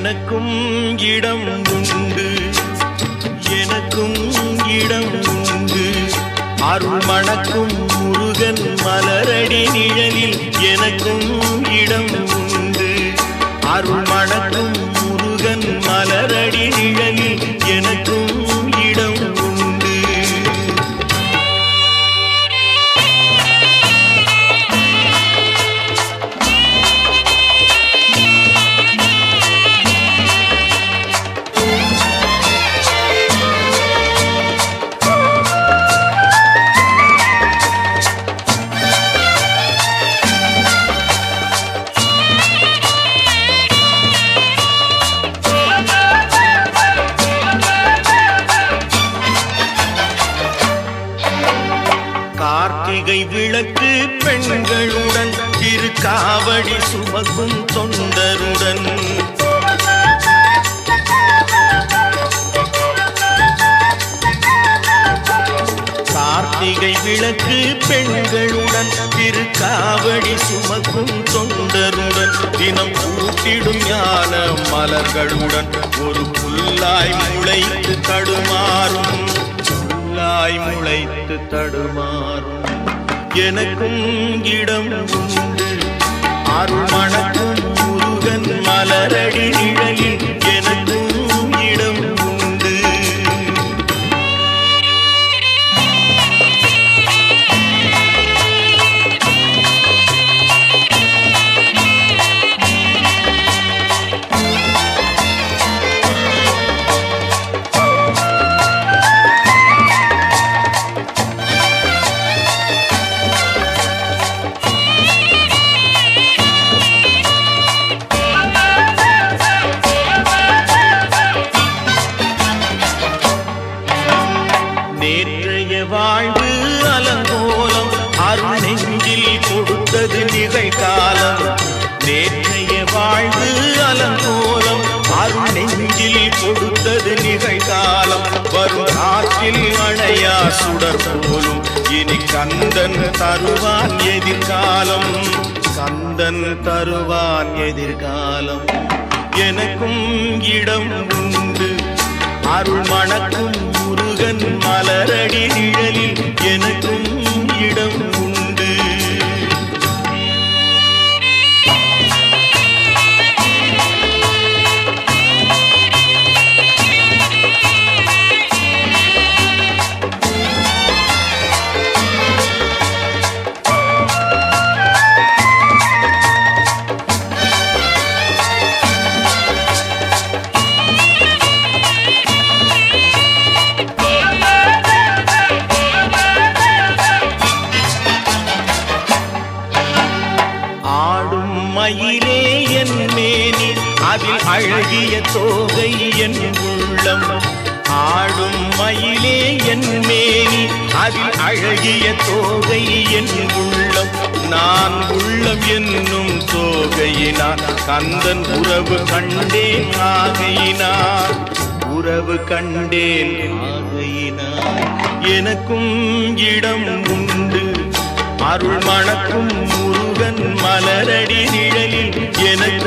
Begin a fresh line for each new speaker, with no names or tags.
எனக்கும் இடம் உண்டு, எனக்கும் இடம் உண்டு. அருள் மணக்கும் முருகன் மலரடி நிழலில் எனக்கும் இடம் உண்டு. அருள் மணக்கும் முருகன் மலரடி நிழலில் எனக்கும் இடம் உண்டு. கார்த்திகை விளக்கு பெண்களுடன் திருக்காவடி சுமக்கும் தொண்டருடன் கார்த்திகை விளக்கு பெண்களுடன் திருக்காவடி சுமக்கும் தொண்டருடன் தினம் கூட்டிடும் ஞான மலர்களுடன் ஒரு புல்லாய் முளைத்து தடுமாறும், புல்லாய் முளைத்து தடுமாறும். எனக்கும் இடம் உண்டு, அருள் மணக்கும் முருகன் மலரடி நிழலில் எனக்கும் இடம் உண்டு. நேற்றைய வாழ்வு அலங்கோலம் அருள் நெஞ்சில் கொடுத்தது நிகழ்காலம். நேற்றைய வாழ்வு அலங்கோலம் அருள் நெஞ்சில் கொடுத்தது நிகழ்காலம். வரும் காற்றில் அணையா சுடர் போலும் இனி கந்தன் தருவான் எதிர்காலம், கந்தன் தருவான் எதிர்காலம். எனக்கும் இடம் உண்டு, அருள் மணக்கும் முருகன் மலரடி நிழலில் எனக்கும் இடம் உண்டு. ஆடும் மயிலே என் மேனி அதில் அழகிய தோகை என் உள்ளம். ஆடும் மயிலே என் மேனி அதில் அழகிய தோகை என் உள்ளம். நான் உள்ளம் என்னும் தோகையினார் கந்தன் உறவு கண்டேன் ஆகையினார், உறவு கண்டேன் ஆகையினார். எனக்கும் இடம் உண்டு, அருள் மணக்கும் முருகன் மலரடி நிழலில் எனக்கு